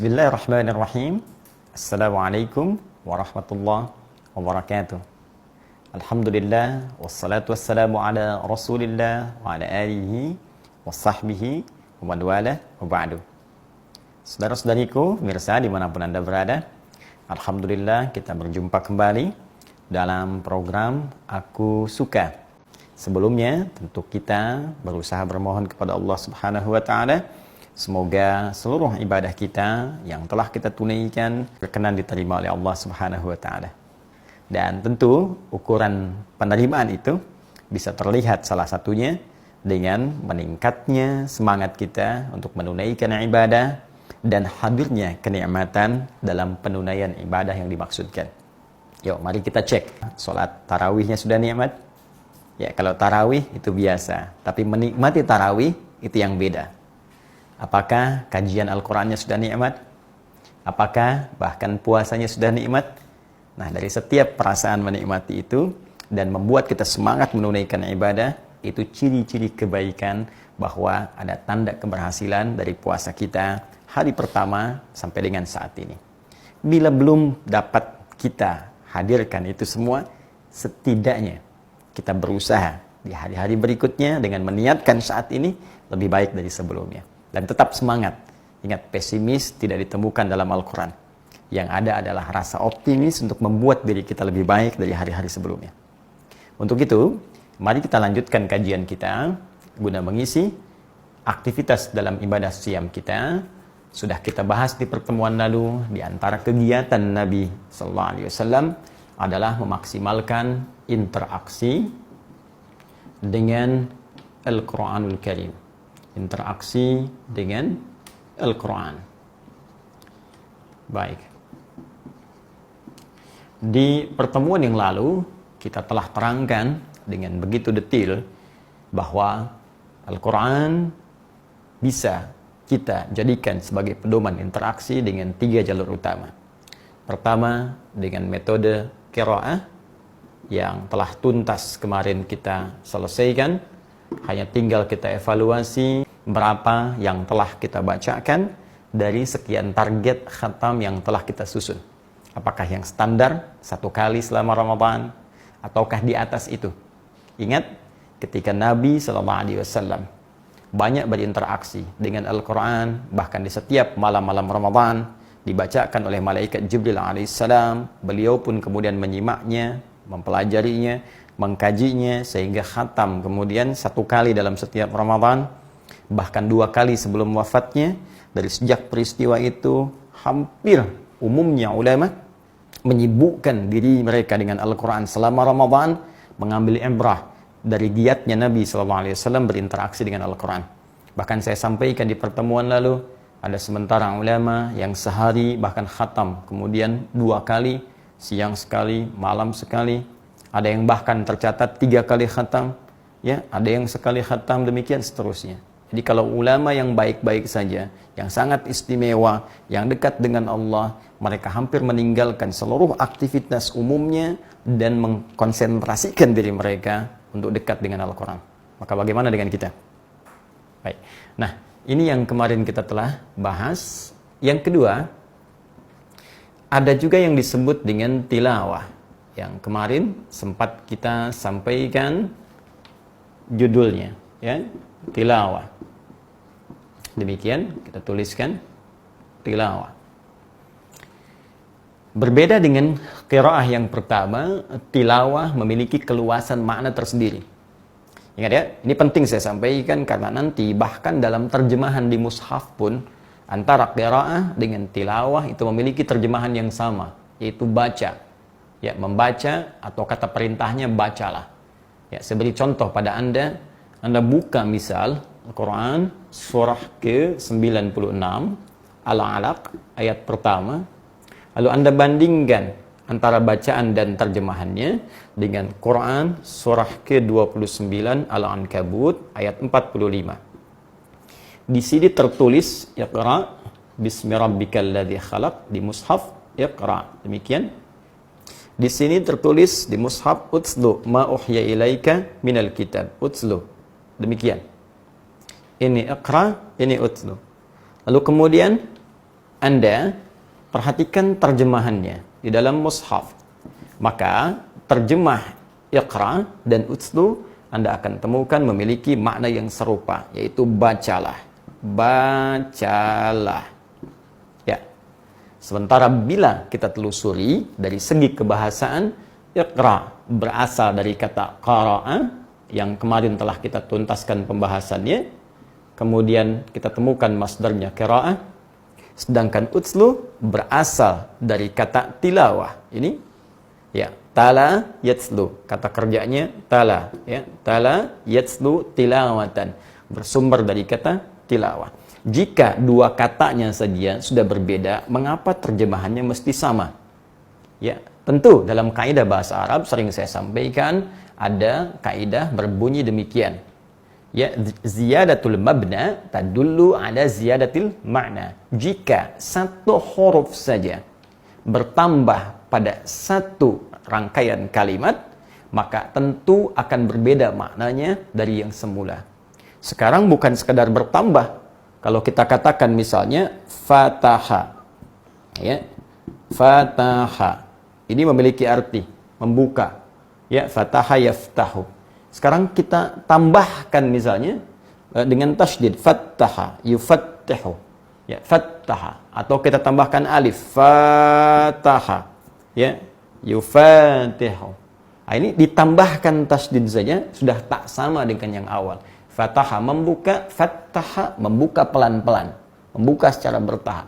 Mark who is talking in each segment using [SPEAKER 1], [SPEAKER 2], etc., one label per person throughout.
[SPEAKER 1] Bismillahirrahmanirrahim. Assalamualaikum warahmatullahi wabarakatuh. Alhamdulillah, wassalatu wassalamu ala rasulillah wa ala alihi wa sahbihi wa man wala wa ba'du. Saudara-saudariku, pemirsa dimanapun Anda berada, Alhamdulillah kita berjumpa kembali dalam program Aku Suka. Sebelumnya tentu kita berusaha bermohon kepada Allah Subhanahu wa taala semoga seluruh ibadah kita yang telah kita tunaikan berkenan diterima oleh Allah Subhanahu wa taala. Dan tentu ukuran penerimaan itu bisa terlihat salah satunya dengan meningkatnya semangat kita untuk menunaikan ibadah dan hadirnya kenikmatan dalam penunaian ibadah yang dimaksudkan. Yuk, mari kita cek. Salat tarawihnya sudah nikmat? Ya, kalau tarawih itu biasa, tapi menikmati tarawih itu yang beda. Apakah kajian Al-Qur'annya sudah nikmat? Apakah bahkan puasanya sudah nikmat? Nah, dari setiap perasaan menikmati itu dan membuat kita semangat menunaikan ibadah, itu ciri-ciri kebaikan bahwa ada tanda keberhasilan dari puasa kita hari pertama sampai dengan saat ini. Bila belum dapat kita hadirkan itu semua, setidaknya kita berusaha di hari-hari berikutnya dengan meniatkan saat ini lebih baik dari sebelumnya. Dan tetap semangat. Ingat, pesimis tidak ditemukan dalam Al-Quran. Yang ada adalah rasa optimis untuk membuat diri kita lebih baik dari hari-hari sebelumnya. Untuk itu, mari kita lanjutkan kajian kita guna mengisi aktivitas dalam ibadah siam kita. Sudah kita bahas di pertemuan lalu, di antara kegiatan Nabi SAW adalah memaksimalkan interaksi dengan Al-Quranul Karim. Interaksi dengan Al-Quran. Baik. Di pertemuan yang lalu, kita telah terangkan dengan begitu detail bahwa Al-Quran bisa kita jadikan sebagai pedoman interaksi dengan 3 jalur utama. Pertama, dengan metode qiraah yang telah tuntas kemarin kita selesaikan. Hanya tinggal kita evaluasi berapa yang telah kita bacakan dari sekian target khatam yang telah kita susun. Apakah yang standar 1 kali selama Ramadan ataukah di atas itu? Ingat, ketika Nabi SAW banyak berinteraksi dengan Al-Quran, bahkan di setiap malam-malam Ramadan dibacakan oleh malaikat Jibril alaihissalam, beliau pun kemudian menyimaknya, mempelajarinya, mengkajinya, sehingga khatam kemudian 1 kali dalam setiap Ramadan, bahkan 2 kali sebelum wafatnya. Dari sejak peristiwa itu, hampir umumnya ulama menyibukkan diri mereka dengan Al-Quran selama Ramadan, mengambil ibrah dari giatnya Nabi SAW berinteraksi dengan Al-Quran. Bahkan saya sampaikan di pertemuan lalu, ada sementara ulama yang sehari bahkan khatam, kemudian 2 kali, siang sekali, malam sekali. Ada yang bahkan tercatat 3 kali khatam, ya, ada yang sekali khatam, demikian seterusnya. Jadi kalau ulama yang baik-baik saja, yang sangat istimewa, yang dekat dengan Allah, mereka hampir meninggalkan seluruh aktivitas umumnya dan mengkonsentrasikan diri mereka untuk dekat dengan Al-Quran. Maka bagaimana dengan kita? Baik. Nah, ini yang kemarin kita telah bahas. Yang kedua, ada juga yang disebut dengan tilawah. Yang kemarin sempat kita sampaikan judulnya, ya, tilawah. Demikian kita tuliskan tilawah. Berbeda dengan qiraah yang pertama, tilawah memiliki keluasan makna tersendiri. Ingat ya, ini penting saya sampaikan karena nanti bahkan dalam terjemahan di mushaf pun antara qiraah dengan tilawah itu memiliki terjemahan yang sama, yaitu baca. Ya, membaca atau kata perintahnya bacalah. Ya, saya beri contoh pada Anda buka misal Al-Quran surah ke-96 Al-Alaq ayat pertama, lalu Anda bandingkan antara bacaan dan terjemahannya dengan Quran surah ke-29 Al-Ankabut ayat 45. Di sini tertulis Iqra bismi rabbikal ladzi khalaq di mushaf Iqra. Demikian. Di sini tertulis di mushaf Utslu ma uhya ilaika minal kitab. Utslu. Demikian. Ini Iqra, ini Utslu. Lalu kemudian Anda perhatikan terjemahannya di dalam mushaf. Maka terjemah Iqra dan Utlu Anda akan temukan memiliki makna yang serupa, yaitu bacalah. Bacalah. Ya. Sementara bila kita telusuri dari segi kebahasaan, Iqra berasal dari kata qara'a yang kemarin telah kita tuntaskan pembahasannya. Kemudian kita temukan masdarnya qira'ah. Sedangkan Utlu berasal dari kata tilawah. Ini ya, tala yatslu, kata kerjanya tala, ya, tala yatslu tilawatan, bersumber dari kata tilawah. Jika dua katanya saja sudah berbeda, mengapa terjemahannya mesti sama? Ya, tentu dalam kaidah bahasa Arab sering saya sampaikan ada kaidah berbunyi demikian. Ya, ziyadatul mabna tadullu ala ziyadatil makna. Jika satu huruf saja bertambah pada satu rangkaian kalimat, maka tentu akan berbeda maknanya dari yang semula. Sekarang bukan sekadar bertambah. Kalau kita katakan misalnya fataha, ya, fataha, ini memiliki arti membuka, ya, fataha yaftahu. Sekarang kita tambahkan misalnya dengan tasydid, fattaha yufattihu, ya, fattaha, atau kita tambahkan alif, fataha, ya, yufatihu. Nah, ini ditambahkan tasydid saja sudah tak sama dengan yang awal. Fataha membuka, fattaha membuka pelan-pelan, membuka secara bertahap.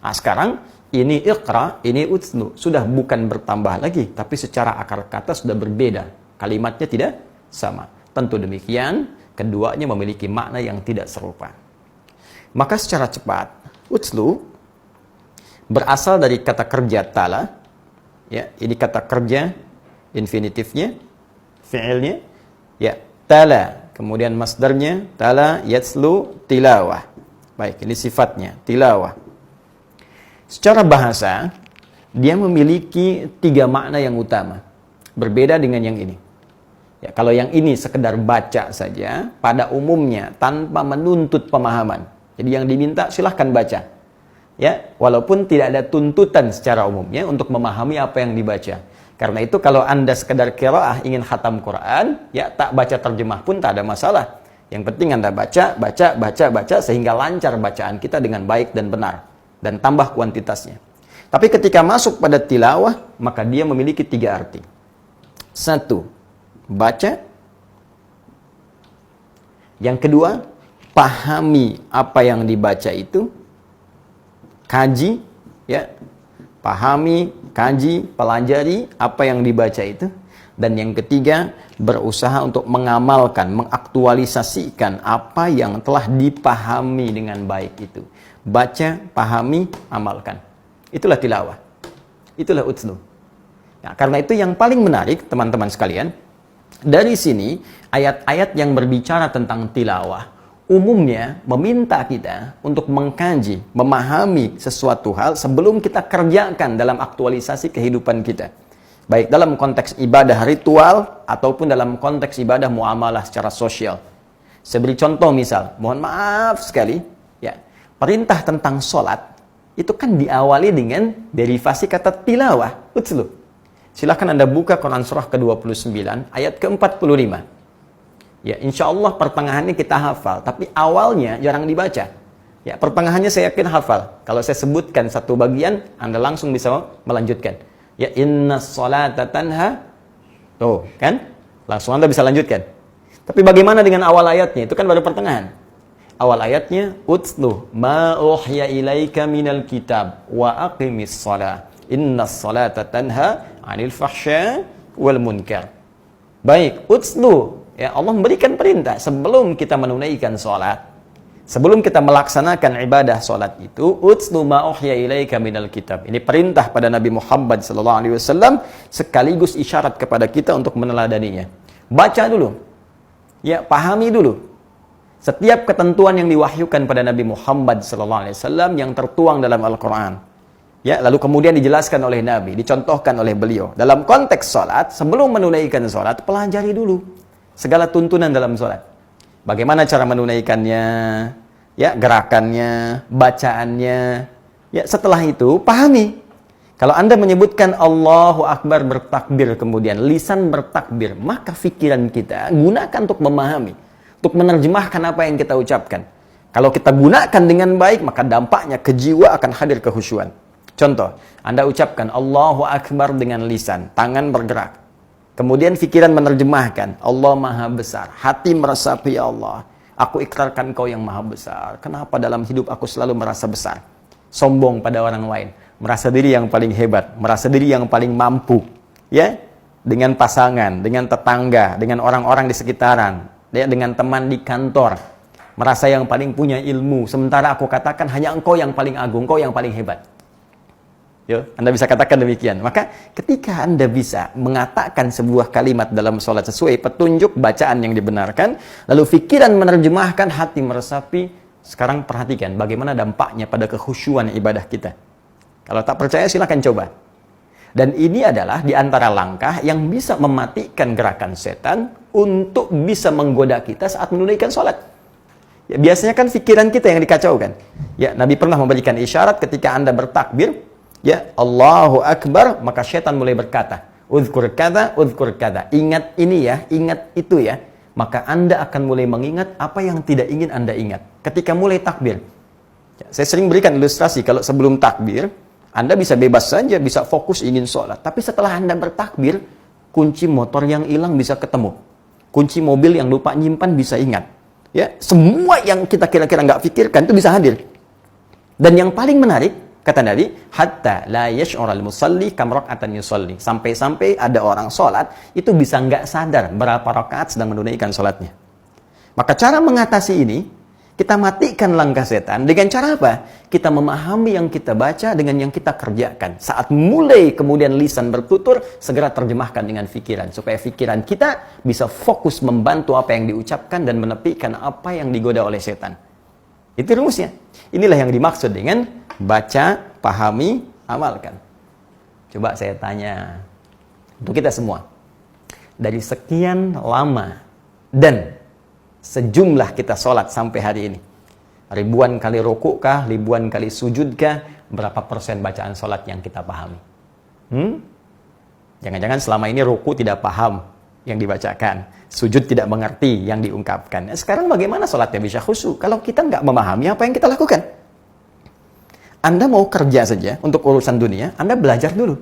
[SPEAKER 1] Nah, sekarang ini Iqra, ini Utlu, sudah bukan bertambah lagi, tapi secara akar kata sudah berbeda. Kalimatnya tidak sama. Tentu demikian, keduanya memiliki makna yang tidak serupa. Maka secara cepat, Utlu berasal dari kata kerja tala. Ya, ini kata kerja infinitifnya, fi'ilnya, ya, tala. Kemudian masdarnya tala yatslu tilawah. Baik, ini sifatnya tilawah. Secara bahasa, dia memiliki tiga makna yang utama. Berbeda dengan yang ini. Ya, kalau yang ini sekedar baca saja, pada umumnya tanpa menuntut pemahaman. Jadi yang diminta silahkan baca. Ya, walaupun tidak ada tuntutan secara umumnya untuk memahami apa yang dibaca. Karena itu kalau Anda sekedar qiraah ingin khatam Quran, ya tak baca terjemah pun tak ada masalah. Yang penting Anda baca sehingga lancar bacaan kita dengan baik dan benar. Dan tambah kuantitasnya. Tapi ketika masuk pada tilawah, maka dia memiliki tiga arti. Satu, baca. Yang kedua, pahami apa yang dibaca itu. Kaji, ya. Pahami, kaji, pelajari apa yang dibaca itu. Dan yang ketiga, berusaha untuk mengamalkan, mengaktualisasikan apa yang telah dipahami dengan baik itu. Baca, pahami, amalkan. Itulah tilawah. Itulah Utlu. Nah, karena itu yang paling menarik, teman-teman sekalian, dari sini, ayat-ayat yang berbicara tentang tilawah, umumnya meminta kita untuk mengkaji, memahami sesuatu hal sebelum kita kerjakan dalam aktualisasi kehidupan kita. Baik dalam konteks ibadah ritual, ataupun dalam konteks ibadah muamalah secara sosial. Saya beri contoh misal, mohon maaf sekali, ya, perintah tentang sholat, itu kan diawali dengan derivasi kata tilawah, Utlu. Silahkan Anda buka Quran surah ke-29, ayat ke-45. Ya, insya Allah pertengahannya kita hafal, tapi awalnya jarang dibaca. Ya, pertengahannya saya yakin hafal. Kalau saya sebutkan satu bagian, Anda langsung bisa melanjutkan. Ya, innas sholata tanha. Tuh, kan? Langsung Anda bisa lanjutkan. Tapi bagaimana dengan awal ayatnya? Itu kan baru pertengahan. Awal ayatnya, Utlu ma uhya ilaika minal kitab wa aqimis shalah. Innas sholata tanha 'anil fahsya wal munkar. Baik, Utlu. Ya, Allah memberikan perintah sebelum kita menunaikan sholat, sebelum kita melaksanakan ibadah sholat itu, Utlu ma uhya ilaika minal kitab. Ini perintah pada Nabi Muhammad SAW, sekaligus isyarat kepada kita untuk meneladaninya. Baca dulu, ya, pahami dulu setiap ketentuan yang diwahyukan pada Nabi Muhammad SAW yang tertuang dalam Al-Quran. Ya, lalu kemudian dijelaskan oleh Nabi, dicontohkan oleh beliau. Dalam konteks sholat, sebelum menunaikan sholat, pelajari dulu segala tuntunan dalam sholat. Bagaimana cara menunaikannya, ya, gerakannya, bacaannya, Ya, setelah itu pahami. Kalau Anda menyebutkan Allahu Akbar bertakbir, kemudian lisan bertakbir, maka pikiran kita gunakan untuk memahami, untuk menerjemahkan apa yang kita ucapkan. Kalau kita gunakan dengan baik, maka dampaknya ke jiwa akan hadir kehusyuan. Contoh, Anda ucapkan Allahu Akbar dengan lisan, tangan bergerak. Kemudian pikiran menerjemahkan, Allah Maha Besar, hati meresapi Allah. Aku ikrarkan Kau yang Maha Besar. Kenapa dalam hidup aku selalu merasa besar? Sombong pada orang lain. Merasa diri yang paling hebat, merasa diri yang paling mampu, ya, dengan pasangan, dengan tetangga, dengan orang-orang di sekitaran, ya, dengan teman di kantor, merasa yang paling punya ilmu, sementara aku katakan hanya engkau yang paling agung, engkau yang paling hebat. Yo, Anda bisa katakan demikian. Maka ketika Anda bisa mengatakan sebuah kalimat dalam sholat sesuai petunjuk bacaan yang dibenarkan, lalu pikiran menerjemahkan, hati meresapi, sekarang perhatikan bagaimana dampaknya pada kekhusyuan ibadah kita. Kalau tak percaya silakan coba. Dan ini adalah di antara langkah yang bisa mematikan gerakan setan untuk bisa menggoda kita saat menunaikan sholat. Ya, biasanya kan pikiran kita yang dikacaukan. Ya, Nabi pernah memberikan isyarat ketika Anda bertakbir, ya, Allahu Akbar, maka setan mulai berkata, Udhkur kada, udhkur kada. Ingat ini ya, ingat itu ya. Maka Anda akan mulai mengingat apa yang tidak ingin Anda ingat. Ketika mulai takbir. Ya, saya sering berikan ilustrasi, kalau sebelum takbir, Anda bisa bebas saja, bisa fokus ingin sholat. Tapi setelah Anda bertakbir, kunci motor yang hilang bisa ketemu. Kunci mobil yang lupa nyimpan bisa ingat. Ya, semua yang kita kira-kira nggak pikirkan itu bisa hadir. Dan yang paling menarik, kata Nabi, hatta la yash'ural musalli kam raka'atan yusalli. Sampai-sampai ada orang sholat, itu bisa nggak sadar berapa rakaat sedang menunaikan sholatnya. Maka cara mengatasi ini, kita matikan langkah setan dengan cara apa? Kita memahami yang kita baca dengan yang kita kerjakan. Saat mulai kemudian lisan bertutur, segera terjemahkan dengan pikiran. Supaya pikiran kita bisa fokus membantu apa yang diucapkan dan menepikan apa yang digoda oleh setan. Itu rumusnya. Inilah yang dimaksud dengan baca, pahami, amalkan. Coba saya tanya untuk kita semua. Dari sekian lama dan sejumlah kita sholat sampai hari ini, ribuan kali rukuk kah, ribuan kali sujud kah, berapa persen bacaan sholat yang kita pahami? Jangan-jangan selama ini rukuk tidak paham yang dibacakan, sujud tidak mengerti yang diungkapkan. Sekarang bagaimana sholatnya bisa khusyuk kalau kita nggak memahami apa yang kita lakukan? Anda mau kerja saja untuk urusan dunia, Anda belajar dulu,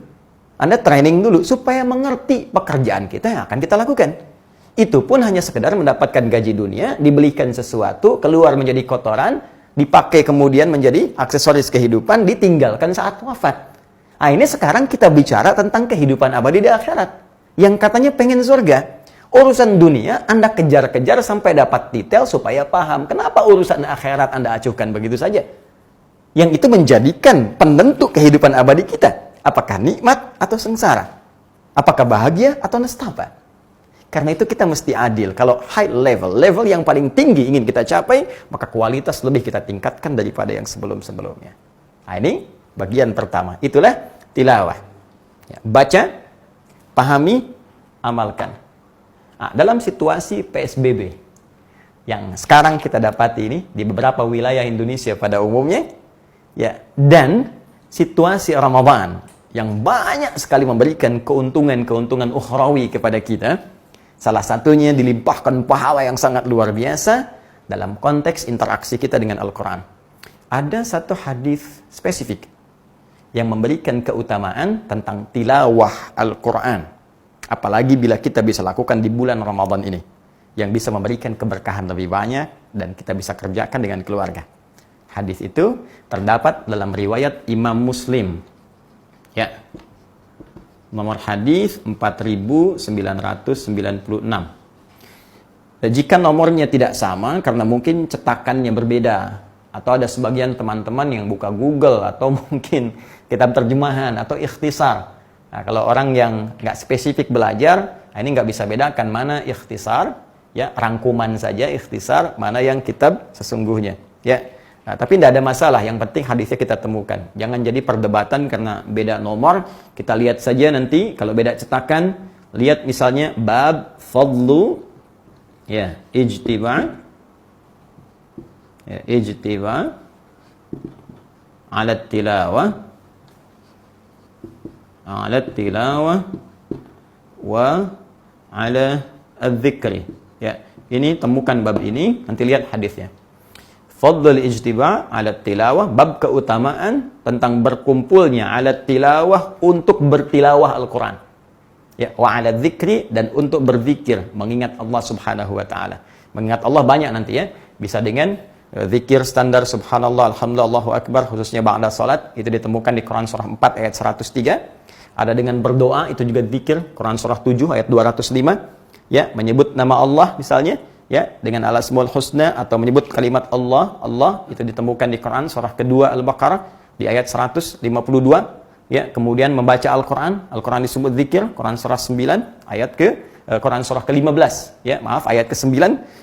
[SPEAKER 1] Anda training dulu supaya mengerti pekerjaan kita yang akan kita lakukan. Itu pun hanya sekedar mendapatkan gaji dunia, dibelikan sesuatu, keluar menjadi kotoran, dipakai kemudian menjadi aksesoris kehidupan, ditinggalkan saat wafat. Nah, ini sekarang kita bicara tentang kehidupan abadi di akhirat. Yang katanya pengen surga. Urusan dunia Anda kejar-kejar sampai dapat detail supaya paham. Kenapa urusan akhirat Anda acuhkan begitu saja? Yang itu menjadikan penentu kehidupan abadi kita. Apakah nikmat atau sengsara? Apakah bahagia atau nestapa? Karena itu kita mesti adil. Kalau high level, level yang paling tinggi ingin kita capai, maka kualitas lebih kita tingkatkan daripada yang sebelum-sebelumnya. Nah, ini bagian pertama. Itulah tilawah. Ya, baca, pahami, amalkan. Nah, dalam situasi PSBB yang sekarang kita dapati ini di beberapa wilayah Indonesia pada umumnya, ya, dan situasi Ramadan yang banyak sekali memberikan keuntungan-keuntungan ukhrawi kepada kita. Salah satunya dilimpahkan pahala yang sangat luar biasa dalam konteks interaksi kita dengan Al-Quran. Ada satu hadis spesifik yang memberikan keutamaan tentang tilawah Al-Quran. Apalagi bila kita bisa lakukan di bulan Ramadan ini. Yang bisa memberikan keberkahan lebih banyak dan kita bisa kerjakan dengan keluarga. Hadis itu terdapat dalam riwayat Imam Muslim. Ya. Nomor hadis 4996. Jika nomornya tidak sama karena mungkin cetakannya berbeda atau ada sebagian teman-teman yang buka Google atau mungkin kitab terjemahan atau ikhtisar. Nah, kalau orang yang nggak spesifik belajar, ini nggak bisa bedakan mana ikhtisar, ya rangkuman saja ikhtisar, mana yang kitab sesungguhnya, ya. Nah, tapi tidak ada masalah, yang penting hadisnya kita temukan. Jangan jadi perdebatan karena beda nomor. Kita lihat saja nanti, kalau beda cetakan, lihat misalnya bab fadlu, ya, ijtiba 'ala tilawah wa 'ala adz-dzikri. Ya, ini temukan bab ini, nanti lihat hadisnya. Fadlul ijtiba' 'ala tilawah, bab keutamaan tentang berkumpulnya 'ala tilawah untuk bertilawah Al-Qur'an. Ya, wa 'ala dzikri, dan untuk berzikir, mengingat Allah Subhanahu wa taala. Mengingat Allah banyak nanti ya, bisa dengan zikir standar subhanallah, alhamdulillah, Allahu akbar, khususnya ba'da salat, itu ditemukan di Quran surah 4 ayat 103. Ada dengan berdoa, itu juga zikir, Quran surah 7 ayat 205. Ya, menyebut nama Allah misalnya, ya, dengan al-asmaul husna, atau menyebut kalimat Allah, Allah, itu ditemukan di Quran surah kedua Al-Baqarah di ayat 152. Ya, kemudian membaca Al-Quran, Al-Quran disebut zikir, Quran surah 9 ayat Quran surah ke-15, ya, maaf, ayat ke-9.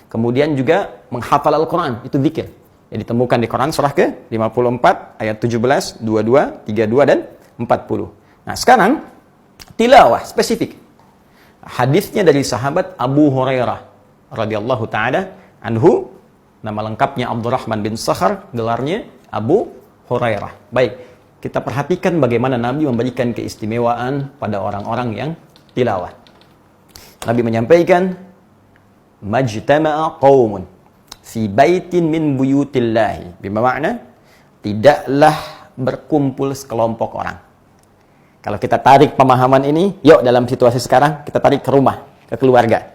[SPEAKER 1] Kemudian juga menghafal Al-Quran, itu zikir. Ya, ditemukan di Quran surah ke-54 ayat 17, 22, 32 dan 40. Nah, sekarang tilawah spesifik. Hadisnya dari sahabat Abu Hurairah radhiyallahu taala anhu, nama lengkapnya Abdurrahman bin Sakhar, gelarnya Abu Hurairah. Baik, kita perhatikan bagaimana Nabi memberikan keistimewaan pada orang-orang yang tilawah. Nabi menyampaikan, majtama'a qaumun fi baitin min buyutillahi, bermakna tidaklah berkumpul sekelompok orang. Kalau kita tarik pemahaman ini, yuk dalam situasi sekarang kita tarik ke rumah, ke keluarga.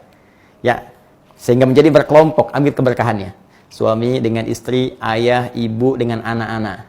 [SPEAKER 1] Ya, sehingga menjadi berkelompok, ambil keberkahannya. Suami dengan istri, ayah, ibu dengan anak-anak,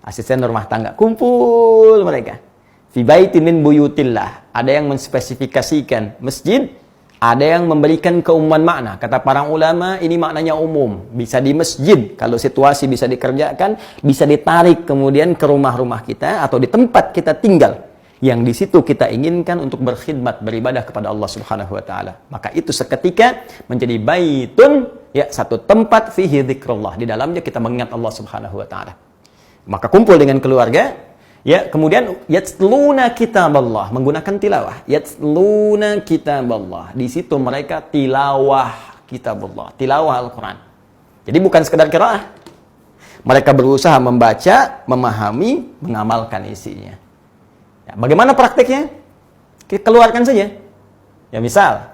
[SPEAKER 1] asisten rumah tangga, kumpul mereka. Fi baitin min buyutillah. Ada yang menspesifikasikan masjid, ada yang memberikan keumuman makna. Kata para ulama, ini maknanya umum. Bisa di masjid, kalau situasi bisa dikerjakan, bisa ditarik kemudian ke rumah-rumah kita atau di tempat kita tinggal, yang di situ kita inginkan untuk berkhidmat, beribadah kepada Allah Subhanahu wa taala. Maka itu seketika menjadi baitun, ya, satu tempat fihi dzikrullah. Di dalamnya kita mengingat Allah Subhanahu wa taala. Maka kumpul dengan keluarga, ya, kemudian yatsluna kitaballah, menggunakan tilawah. Yatsluna kitaballah. Di situ mereka tilawah kitabullah, tilawah Al-Qur'an. Jadi bukan sekedar qiraah. Mereka berusaha membaca, memahami, mengamalkan isinya. Ya, bagaimana prakteknya? Kita keluarkan saja. Ya, misal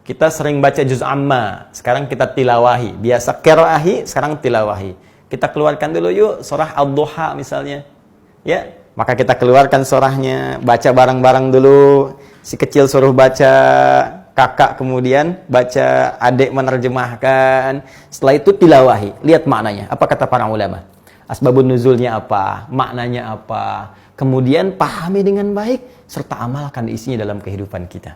[SPEAKER 1] kita sering baca juz amma, sekarang kita tilawahi. Biasa qiraahi, sekarang tilawahi. Kita keluarkan dulu yuk surah Ad-Duha misalnya. Ya, maka kita keluarkan surahnya, baca bareng-bareng dulu. Si kecil suruh baca, kakak kemudian baca, adik menerjemahkan. Setelah itu tilawahi, lihat maknanya. Apa kata para ulama? Asbabun nuzulnya apa? Maknanya apa? Kemudian pahami dengan baik serta amalkan isinya dalam kehidupan kita.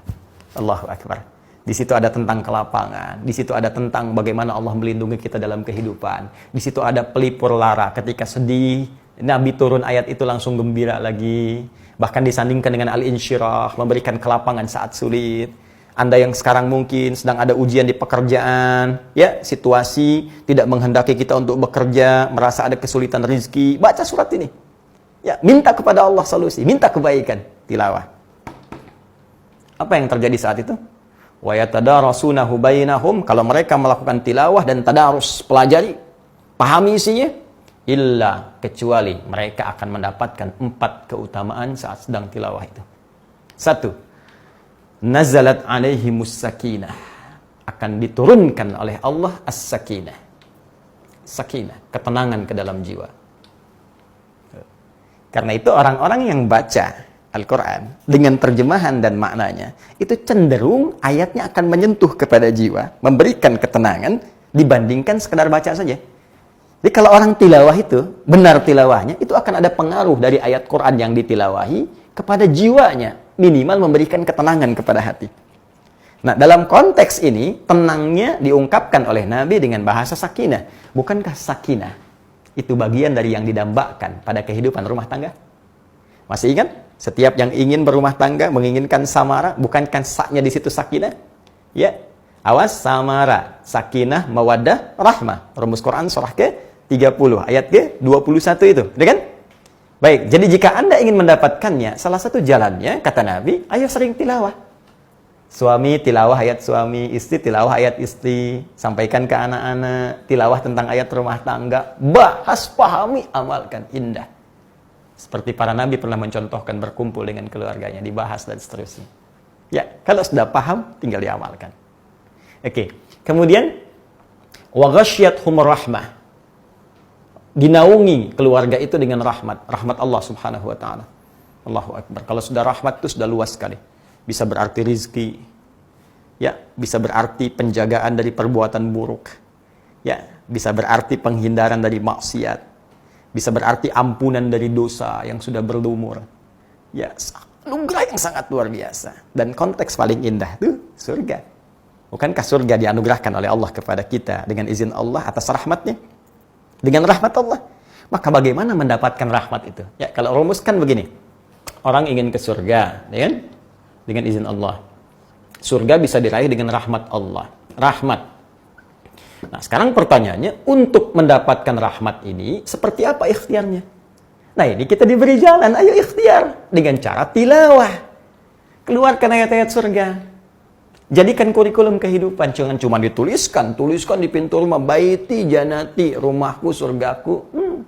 [SPEAKER 1] Allahu Akbar. Di situ ada tentang kelapangan, di situ ada tentang bagaimana Allah melindungi kita dalam kehidupan. Di situ ada pelipur lara, ketika sedih, Nabi turun ayat itu langsung gembira lagi. Bahkan disandingkan dengan Al-Insyirah, memberikan kelapangan saat sulit. Anda yang sekarang mungkin sedang ada ujian di pekerjaan, ya, situasi tidak menghendaki kita untuk bekerja, merasa ada kesulitan rezeki, baca surat ini. Ya, minta kepada Allah solusi, minta kebaikan, tilawah. Apa yang terjadi saat itu? Wa yatadarasunahu bainahum, kalau mereka melakukan tilawah dan tadarus, pelajari, pahami isinya, illa, kecuali mereka akan mendapatkan 4 keutamaan saat sedang tilawah itu. 1, nazalat alaihimus sakinah, akan diturunkan oleh Allah as-sakinah. Sakinah, ketenangan ke dalam jiwa. Karena itu orang-orang yang baca Al-Quran dengan terjemahan dan maknanya, itu cenderung ayatnya akan menyentuh kepada jiwa, memberikan ketenangan dibandingkan sekedar baca saja. Jadi kalau orang tilawah itu, benar tilawahnya, itu akan ada pengaruh dari ayat Quran yang ditilawahi kepada jiwanya, minimal memberikan ketenangan kepada hati. Nah, dalam konteks ini, tenangnya diungkapkan oleh Nabi dengan bahasa sakinah. Bukankah sakinah itu bagian dari yang didambakan pada kehidupan rumah tangga? Masih ingat? Setiap yang ingin berumah tangga, menginginkan samara, bukankah saknya di situ sakinah? Ya, awas, samara, sakinah, mawaddah, rahmah. Rumus Quran surah ke-30, ayat ke-21 itu. Ada kan? Baik, jadi jika Anda ingin mendapatkannya, salah satu jalannya, kata Nabi, ayo sering tilawah. Suami tilawah ayat suami, istri tilawah ayat istri, sampaikan ke anak-anak, tilawah tentang ayat rumah tangga, bahas, pahami, amalkan, indah. Seperti para nabi pernah mencontohkan berkumpul dengan keluarganya, dibahas dan seterusnya. Ya, kalau sudah paham, tinggal diamalkan. Oke, kemudian wa ghasyiathumur rahmah. Dinaungi keluarga itu dengan rahmat Allah Subhanahu wa taala. Allahu akbar. Kalau sudah rahmat itu sudah luas sekali. Bisa berarti rizki. Ya, bisa berarti penjagaan dari perbuatan buruk. Ya, bisa berarti penghindaran dari maksiat. Bisa berarti ampunan dari dosa yang sudah berlumur. Ya, anugerah yang sangat luar biasa. Dan konteks paling indah itu surga. Bukankah surga dianugerahkan oleh Allah kepada kita dengan izin Allah atas rahmatnya? Dengan rahmat Allah. Maka bagaimana mendapatkan rahmat itu? Ya, kalau rumuskan begini. Orang ingin ke surga, ya kan? Dengan izin Allah. Surga bisa diraih dengan rahmat Allah. Rahmat. Nah, sekarang pertanyaannya, untuk mendapatkan rahmat ini, seperti apa ikhtiarnya? Nah, ini kita diberi jalan, ayo ikhtiar. Dengan cara tilawah. Keluarkan ayat-ayat surga. Jadikan kurikulum kehidupan. Jangan cuma tuliskan di pintu rumah. Baiti, janati, rumahku, surgaku.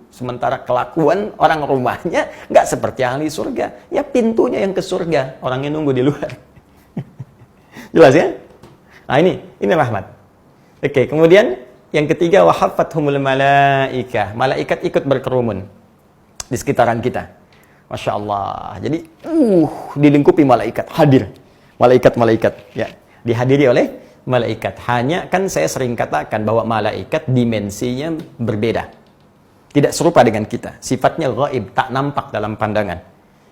[SPEAKER 1] Sementara kelakuan orang rumahnya nggak seperti ahli surga. Ya pintunya yang ke surga. Orangnya nunggu di luar. Jelas ya? Nah ini rahmat. Oke, kemudian yang ketiga, wahafathumul malaikah. Malaikat ikut berkerumun di sekitaran kita. Masya Allah. Jadi, dilingkupi malaikat, hadir. Malaikat-malaikat, ya. Dihadiri oleh malaikat. Hanya kan saya sering katakan bahwa malaikat dimensinya berbeda. Tidak serupa dengan kita. Sifatnya ghaib, tak nampak dalam pandangan.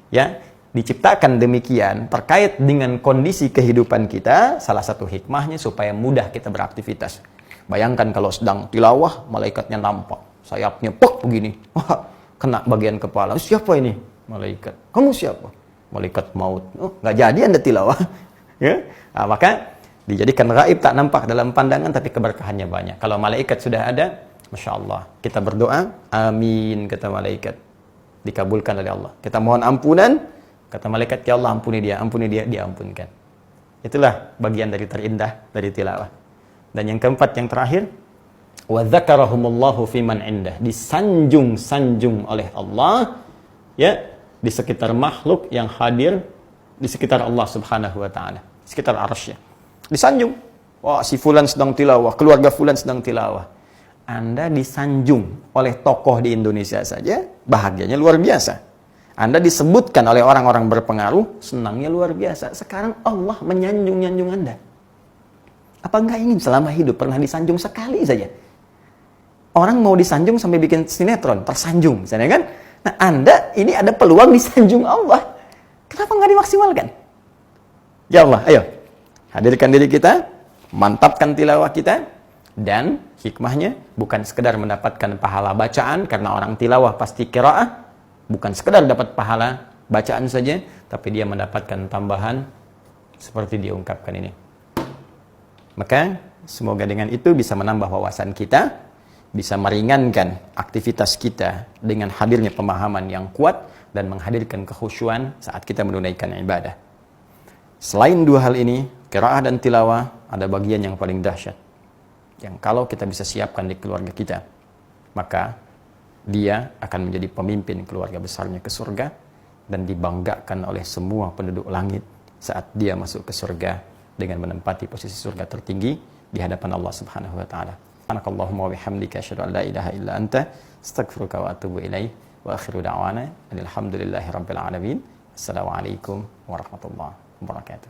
[SPEAKER 1] Ya, diciptakan demikian terkait dengan kondisi kehidupan kita. Salah satu hikmahnya supaya mudah kita beraktivitas. Bayangkan kalau sedang tilawah, malaikatnya nampak. Sayapnya pok begini. Wah, kena bagian kepala. Siapa ini? Malaikat. Kamu siapa? Malaikat maut. Oh, nggak jadi Anda tilawah. Ya? Nah, maka dijadikan gaib, tak nampak dalam pandangan, tapi keberkahannya banyak. Kalau malaikat sudah ada, Masya Allah, kita berdoa, amin, kata malaikat, dikabulkan oleh Allah. Kita mohon ampunan, kata malaikat, ya Allah ampuni dia, diampunkan. Itulah bagian dari terindah dari tilawah. Dan yang keempat, yang terakhir, wa dzakarahumullahu fiman indah, disanjung-sanjung oleh Allah, ya, di sekitar makhluk yang hadir di sekitar Allah Subhanahu wa taala, sekitar arsy-Nya. Disanjung. Wah, si fulan sedang tilawah, keluarga fulan sedang tilawah. Anda disanjung oleh tokoh di Indonesia saja, bahagianya luar biasa. Anda disebutkan oleh orang-orang berpengaruh, senangnya luar biasa. Sekarang Allah menyanjung-nyanjung Anda. Apa enggak ingin selama hidup pernah disanjung sekali saja? Orang mau disanjung sampai bikin sinetron, tersanjung misalnya kan? Nah, Anda ini ada peluang disanjung Allah. Kenapa nggak dimaksimalkan? Ya Allah, ayo. Hadirkan diri kita, mantapkan tilawah kita, dan hikmahnya bukan sekedar mendapatkan pahala bacaan, karena orang tilawah pasti qiraah, bukan sekedar dapat pahala bacaan saja, tapi dia mendapatkan tambahan seperti diungkapkan ini. Maka, semoga dengan itu bisa menambah wawasan kita, bisa meringankan aktivitas kita dengan hadirnya pemahaman yang kuat, dan menghadirkan kekhusyuan saat kita menunaikan ibadah. Selain dua hal ini, qiraah dan tilawah, ada bagian yang paling dahsyat. Yang kalau kita bisa siapkan di keluarga kita, maka dia akan menjadi pemimpin keluarga besarnya ke surga, dan dibanggakan oleh semua penduduk langit saat dia masuk ke surga dengan menempati posisi surga tertinggi di hadapan Allah Subhanahu wa taala. Subhanakallahumma wa bihamdika asyhadu an la ilaha illa anta astaghfiruka wa atubu ilaik. Wa akhiru da'wana alhamdulillahi rabbil alamin. Assalamualaikum warahmatullahi wabarakatuh.